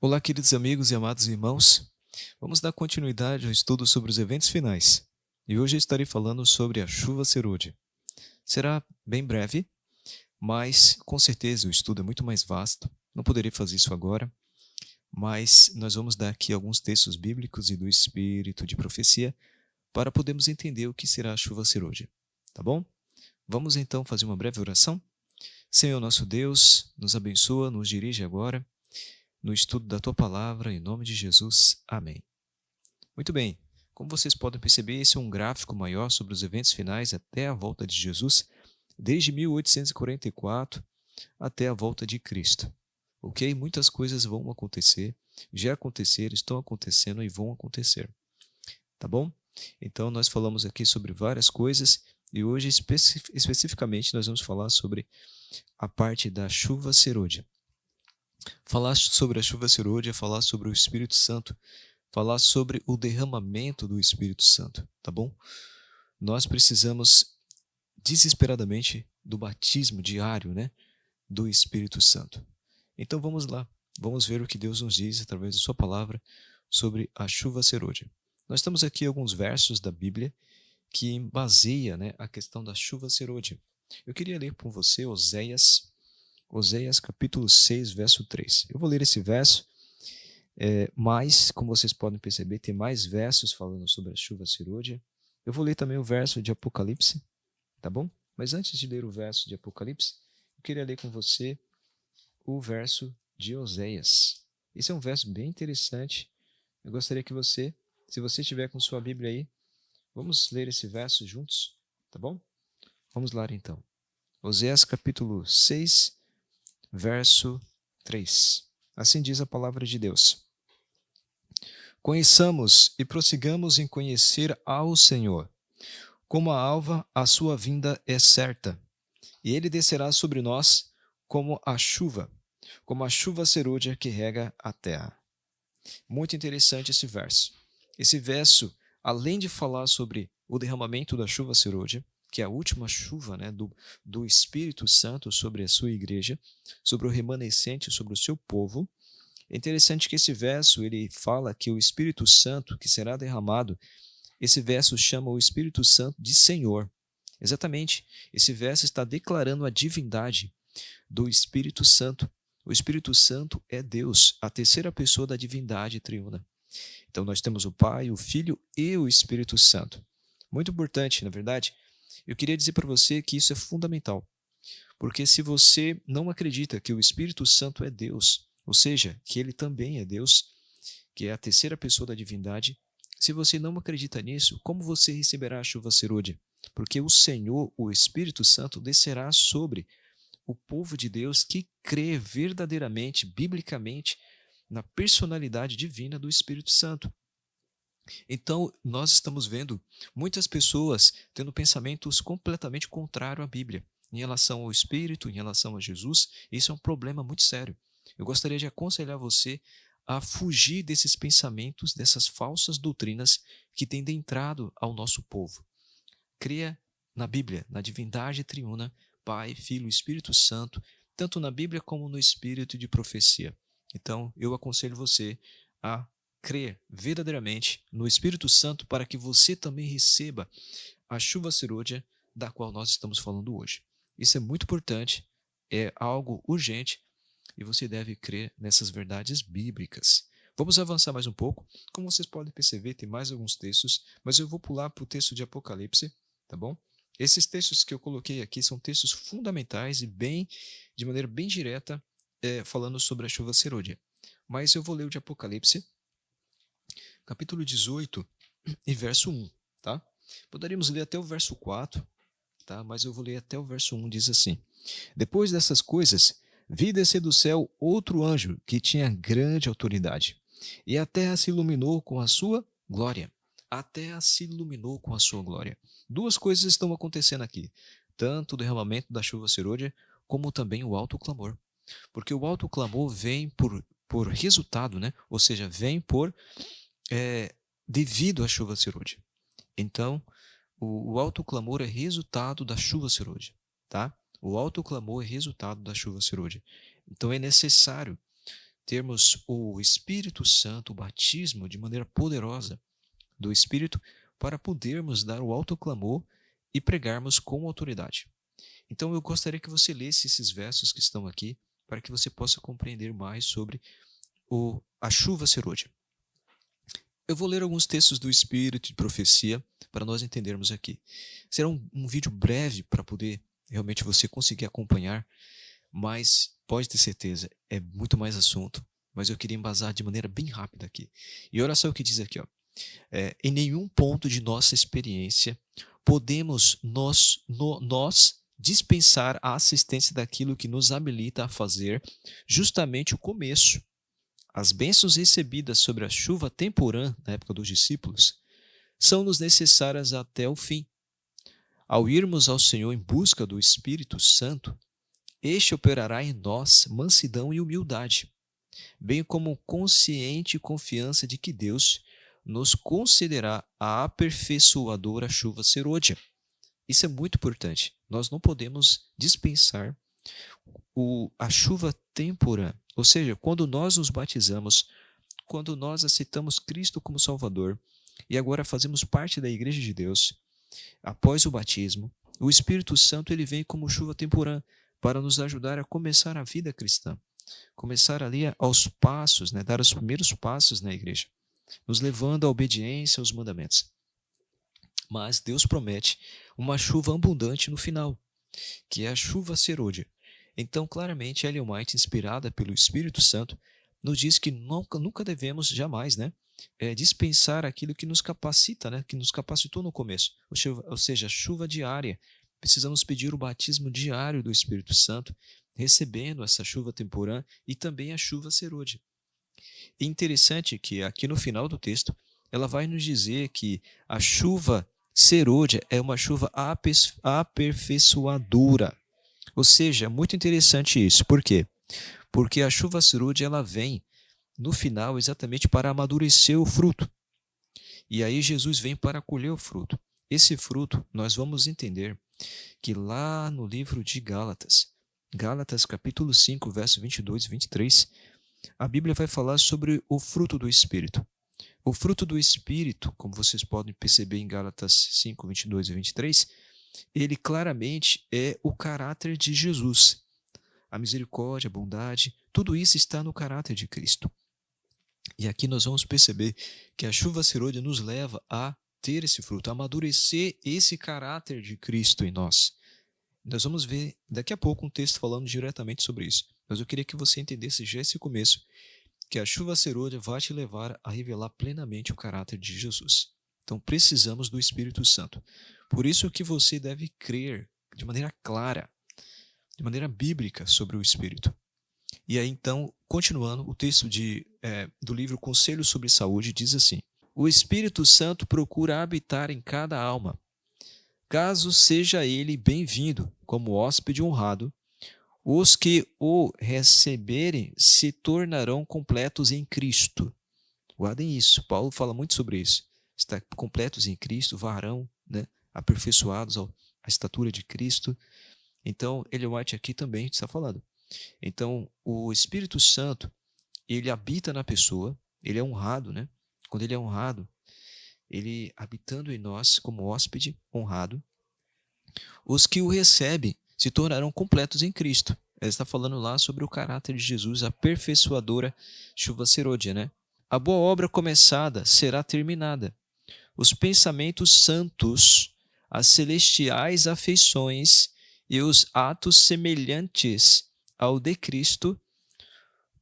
Olá, queridos amigos e amados irmãos. Vamos dar continuidade ao estudo sobre os eventos finais. E hoje eu estarei falando sobre a chuva serôdia. Será bem breve, mas com certeza o estudo é muito mais vasto. Não poderei fazer isso agora, mas nós vamos dar aqui alguns textos bíblicos e do espírito de profecia para podermos entender o que será a chuva serôdia. Tá bom? Vamos então fazer uma breve oração? Senhor nosso Deus, nos abençoa, nos dirige agora no estudo da tua palavra, em nome de Jesus. Amém. Muito bem, como vocês podem perceber, esse é um gráfico maior sobre os eventos finais até a volta de Jesus, desde 1844 até a volta de Cristo. Ok? Muitas coisas vão acontecer, já aconteceram, estão acontecendo e vão acontecer. Tá bom? Então, nós falamos aqui sobre várias coisas e hoje, especificamente, nós vamos falar sobre a parte da chuva serôdia. Falar sobre a chuva serôdia é falar sobre o Espírito Santo, falar sobre o derramamento do Espírito Santo, tá bom? Nós precisamos desesperadamente do batismo diário, né, do Espírito Santo. Então vamos lá, vamos ver o que Deus nos diz através da sua palavra sobre a chuva serôdia. Nós temos aqui alguns versos da Bíblia que baseia, né, a questão da chuva serôdia. Eu queria ler com você Oséias capítulo 6, verso 3. Eu vou ler esse verso, mas, como vocês podem perceber, tem mais versos falando sobre a chuva serôdia. Eu vou ler também o verso de Apocalipse, tá bom? Mas antes de ler o verso de Apocalipse, eu queria ler com você o verso de Oséias. Esse é um verso bem interessante. Eu gostaria que você, se você estiver com sua Bíblia aí, vamos ler esse verso juntos, tá bom? Vamos lá então. Oséias capítulo 6, verso 3. Assim diz a palavra de Deus. Conheçamos e prossigamos em conhecer ao Senhor. Como a alva, a sua vinda é certa, e ele descerá sobre nós como a chuva serôdia que rega a terra. Muito interessante esse verso. Esse verso, além de falar sobre o derramamento da chuva serôdia, que é a última chuva, né, do Espírito Santo sobre a sua igreja, sobre o remanescente, sobre o seu povo, é interessante que esse verso ele fala que o Espírito Santo que será derramado, esse verso chama o Espírito Santo de Senhor. Exatamente, esse verso está declarando a divindade do Espírito Santo. O Espírito Santo é Deus, a terceira pessoa da divindade triuna. Então nós temos o Pai, o Filho e o Espírito Santo. Muito importante, na verdade. Eu queria dizer para você que isso é fundamental, porque se você não acredita que o Espírito Santo é Deus, ou seja, que ele também é Deus, que é a terceira pessoa da divindade, se você não acredita nisso, como você receberá a chuva serôdia? Porque o Senhor, o Espírito Santo, descerá sobre o povo de Deus que crê verdadeiramente, biblicamente, na personalidade divina do Espírito Santo. Então, nós estamos vendo muitas pessoas tendo pensamentos completamente contrários à Bíblia, em relação ao Espírito, em relação a Jesus. Isso é um problema muito sério. Eu gostaria de aconselhar você a fugir desses pensamentos, dessas falsas doutrinas que têm entrado ao nosso povo. Creia na Bíblia, na divindade triuna, Pai, Filho e Espírito Santo, tanto na Bíblia como no Espírito de profecia. Então, eu aconselho você a crer verdadeiramente no Espírito Santo para que você também receba a chuva serôdia da qual nós estamos falando hoje. Isso é muito importante, é algo urgente e você deve crer nessas verdades bíblicas. Vamos avançar mais um pouco. Como vocês podem perceber, tem mais alguns textos, mas eu vou pular para o texto de Apocalipse, tá bom? Esses textos que eu coloquei aqui são textos fundamentais e de maneira bem direta, falando sobre a chuva serôdia. Mas eu vou ler o de Apocalipse, capítulo 18 e verso 1, tá? Poderíamos ler até o verso 4, tá? Mas eu vou ler até o verso 1, diz assim: Depois dessas coisas, vi descer do céu outro anjo que tinha grande autoridade, e a terra se iluminou com a sua glória. A terra se iluminou com a sua glória. Duas coisas estão acontecendo aqui, tanto o derramamento da chuva serôdia, como também o alto clamor. Porque o alto clamor vem por resultado, né? Ou seja, vem devido à chuva serôdia. Então, o alto clamor é resultado da chuva serôdia, tá? O alto clamor é resultado da chuva serôdia. Então é necessário termos o Espírito Santo, o batismo de maneira poderosa do Espírito, para podermos dar o alto clamor e pregarmos com autoridade. Então eu gostaria que você lesse esses versos que estão aqui, para que você possa compreender mais sobre a chuva serôdia. Eu vou ler alguns textos do Espírito de profecia para nós entendermos aqui. Será um vídeo breve para poder realmente você conseguir acompanhar, mas pode ter certeza, é muito mais assunto, mas eu queria embasar de maneira bem rápida aqui. E olha só o que diz aqui, ó. Em nenhum ponto de nossa experiência podemos nós dispensar a assistência daquilo que nos habilita a fazer justamente o começo. As bênçãos recebidas sobre a chuva temporã na época dos discípulos são-nos necessárias até o fim. Ao irmos ao Senhor em busca do Espírito Santo, este operará em nós mansidão e humildade, bem como consciente confiança de que Deus nos concederá a aperfeiçoadora chuva serôdia. Isso é muito importante. Nós não podemos dispensar a chuva temporã, ou seja, quando nós nos batizamos, quando nós aceitamos Cristo como Salvador e agora fazemos parte da Igreja de Deus, após o batismo, o Espírito Santo ele vem como chuva temporã para nos ajudar a começar a vida cristã, começar ali aos passos, né, dar os primeiros passos na igreja, nos levando à obediência aos mandamentos. Mas Deus promete uma chuva abundante no final, que é a chuva serôdia. Então, claramente, Ellen White, inspirada pelo Espírito Santo, nos diz que nunca devemos, jamais, né, dispensar aquilo que nos capacita, né, que nos capacitou no começo, ou seja, a chuva diária. Precisamos pedir o batismo diário do Espírito Santo, recebendo essa chuva temporã e também a chuva serôdia. É interessante que aqui no final do texto, ela vai nos dizer que a chuva serôdia é uma chuva aperfeiçoadora. Ou seja, é muito interessante isso. Por quê? Porque a chuva serôdia ela vem no final exatamente para amadurecer o fruto. E aí Jesus vem para colher o fruto. Esse fruto nós vamos entender que lá no livro de Gálatas, Gálatas capítulo 5, verso 22 e 23, a Bíblia vai falar sobre o fruto do Espírito. O fruto do Espírito, como vocês podem perceber em Gálatas 5, 22 e 23, ele claramente é o caráter de Jesus. A misericórdia, a bondade, tudo isso está no caráter de Cristo. E aqui nós vamos perceber que a chuva serôdia nos leva a ter esse fruto, a amadurecer esse caráter de Cristo em nós. Nós vamos ver daqui a pouco um texto falando diretamente sobre isso. Mas eu queria que você entendesse já esse começo, que a chuva serôdia vai te levar a revelar plenamente o caráter de Jesus. Então precisamos do Espírito Santo. Por isso que você deve crer de maneira clara, de maneira bíblica sobre o Espírito. E aí então, continuando, o texto do livro Conselhos sobre Saúde diz assim: o Espírito Santo procura habitar em cada alma. Caso seja ele bem-vindo como hóspede honrado, os que o receberem se tornarão completos em Cristo. Guardem isso, Paulo fala muito sobre isso. Está completos em Cristo, varão, né? Aperfeiçoados à estatura de Cristo. Então, Ellen White aqui também está falando. Então, o Espírito Santo, ele habita na pessoa, ele é honrado, né? Quando ele é honrado, ele habitando em nós como hóspede honrado, os que o recebem se tornarão completos em Cristo. Ele está falando lá sobre o caráter de Jesus, a aperfeiçoadora chuva serôdia, né? A boa obra começada será terminada. Os pensamentos santos, as celestiais afeições e os atos semelhantes ao de Cristo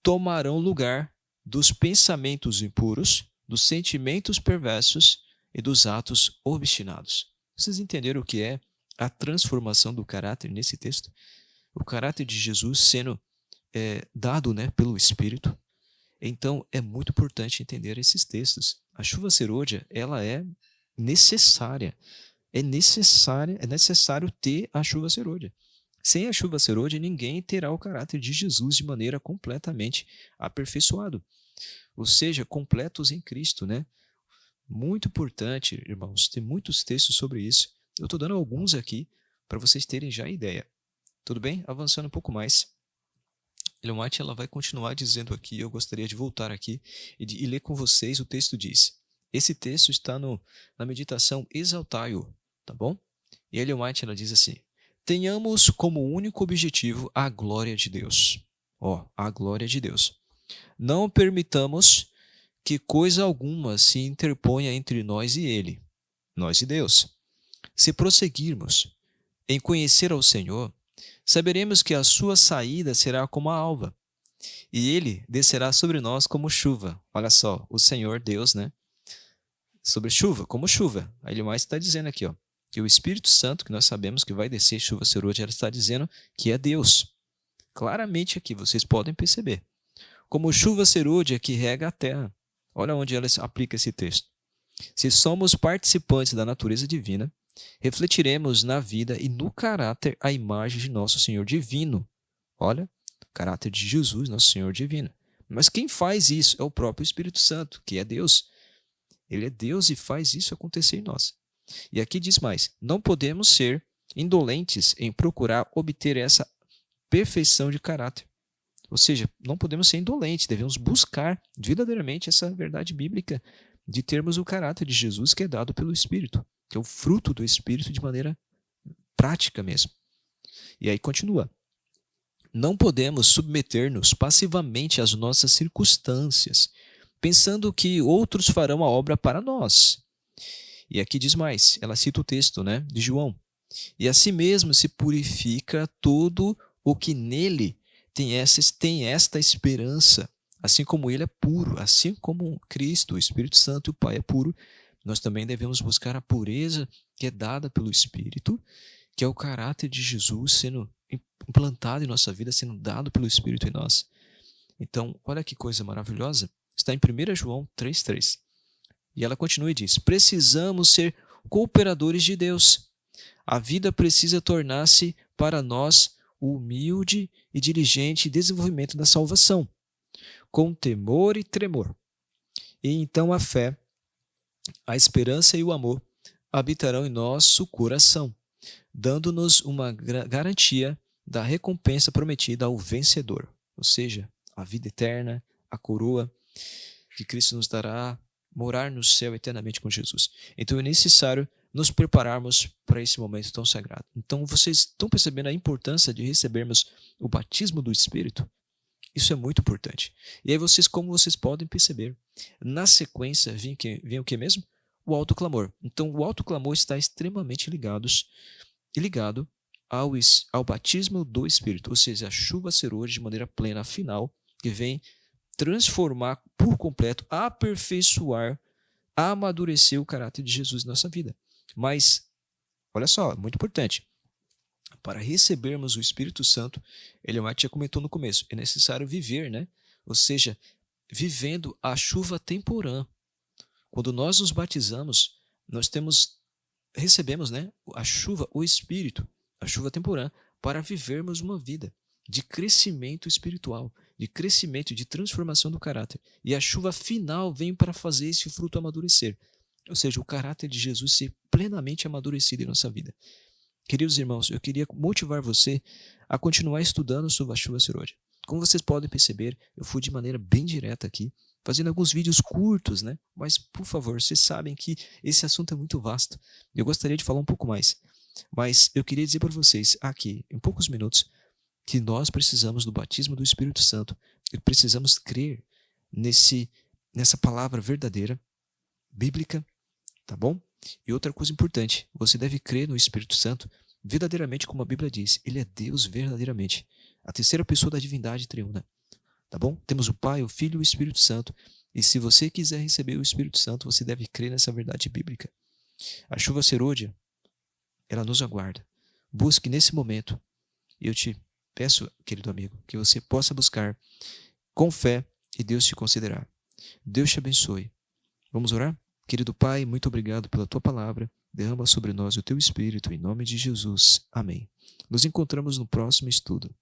tomarão lugar dos pensamentos impuros, dos sentimentos perversos e dos atos obstinados. Vocês entenderam o que é a transformação do caráter nesse texto? O caráter de Jesus sendo dado, né, pelo Espírito. Então, é muito importante entender esses textos. A chuva serôdia, ela é necessária. É necessário ter a chuva serôdia. Sem a chuva serôdia, ninguém terá o caráter de Jesus de maneira completamente aperfeiçoado. Ou seja, completos em Cristo, né? Muito importante, irmãos, tem muitos textos sobre isso. Eu estou dando alguns aqui para vocês terem já ideia. Tudo bem? Avançando um pouco mais. Ellen White ela vai continuar dizendo aqui, eu gostaria de voltar aqui e ler com vocês o texto diz. Esse texto está na meditação Exaltai-o, tá bom? E Ellen White ela diz assim: tenhamos como único objetivo a glória de Deus. Ó, a glória de Deus. Não permitamos que coisa alguma se interponha entre nós e Ele, nós e Deus. Se prosseguirmos em conhecer ao Senhor, saberemos que a sua saída será como a alva, e Ele descerá sobre nós como chuva. Olha só, o Senhor Deus, né? Sobre chuva, como chuva. Aí ele mais está dizendo aqui, ó, que o Espírito Santo, que nós sabemos que vai descer chuva serôdia, ela está dizendo que é Deus. Claramente aqui, vocês podem perceber. Como chuva serôdia que rega a terra. Olha onde ela aplica esse texto. Se somos participantes da natureza divina, refletiremos na vida e no caráter a imagem de nosso Senhor divino. Olha, o caráter de Jesus, nosso Senhor divino. Mas quem faz isso é o próprio Espírito Santo, que é Deus. Ele é Deus e faz isso acontecer em nós. E aqui diz mais: não podemos ser indolentes em procurar obter essa perfeição de caráter. Ou seja, não podemos ser indolentes, devemos buscar verdadeiramente essa verdade bíblica de termos o caráter de Jesus que é dado pelo Espírito, que é o fruto do Espírito de maneira prática mesmo. E aí continua. Não podemos submeter-nos passivamente às nossas circunstâncias, pensando que outros farão a obra para nós. E aqui diz mais, ela cita o texto, né, de João. E assim mesmo se purifica todo o que nele tem esta esperança, assim como ele é puro, assim como Cristo, o Espírito Santo e o Pai é puro, nós também devemos buscar a pureza que é dada pelo Espírito, que é o caráter de Jesus sendo implantado em nossa vida, sendo dado pelo Espírito em nós. Então, olha que coisa maravilhosa, está em 1 João 3,3. E ela continua e diz: precisamos ser cooperadores de Deus. A vida precisa tornar-se para nós o humilde e diligente desenvolvimento da salvação, com temor e tremor. E então a fé, a esperança e o amor habitarão em nosso coração, dando-nos uma garantia da recompensa prometida ao vencedor, ou seja, a vida eterna, a coroa que Cristo nos dará, morar no céu eternamente com Jesus. Então é necessário nos prepararmos para esse momento tão sagrado. Então vocês estão percebendo a importância de recebermos o batismo do Espírito? Isso é muito importante. E aí vocês, como vocês podem perceber, na sequência vem o que mesmo? O autoclamor. Então o autoclamor está extremamente ligado ao batismo do Espírito, ou seja, a chuva serôdia de maneira plena, final, que vem transformar por completo, aperfeiçoar, amadurecer o caráter de Jesus em nossa vida. Mas, olha só, muito importante, para recebermos o Espírito Santo, Ellen White já comentou no começo, é necessário viver, né? Ou seja, vivendo a chuva temporã. Quando nós nos batizamos, nós recebemos, né, a chuva, o Espírito, a chuva temporã, para vivermos uma vida de crescimento espiritual, de crescimento, de transformação do caráter. E a chuva final vem para fazer esse fruto amadurecer. Ou seja, o caráter de Jesus ser plenamente amadurecido em nossa vida. Queridos irmãos, eu queria motivar você a continuar estudando sobre a chuva serôdia. Como vocês podem perceber, eu fui de maneira bem direta aqui, fazendo alguns vídeos curtos, né? Mas, por favor, vocês sabem que esse assunto é muito vasto. Eu gostaria de falar um pouco mais. Mas eu queria dizer para vocês aqui, em poucos minutos, que nós precisamos do batismo do Espírito Santo e precisamos crer nessa palavra verdadeira, bíblica, tá bom? E outra coisa importante, você deve crer no Espírito Santo verdadeiramente como a Bíblia diz, ele é Deus verdadeiramente, a terceira pessoa da divindade triuna, tá bom? Temos o Pai, o Filho e o Espírito Santo, e se você quiser receber o Espírito Santo, você deve crer nessa verdade bíblica. A chuva serôdia, ela nos aguarda. Busque nesse momento, e eu te peço, querido amigo, que você possa buscar com fé e Deus te considerar. Deus te abençoe. Vamos orar? Querido Pai, muito obrigado pela Tua palavra. Derrama sobre nós o Teu Espírito, em nome de Jesus. Amém. Nos encontramos no próximo estudo.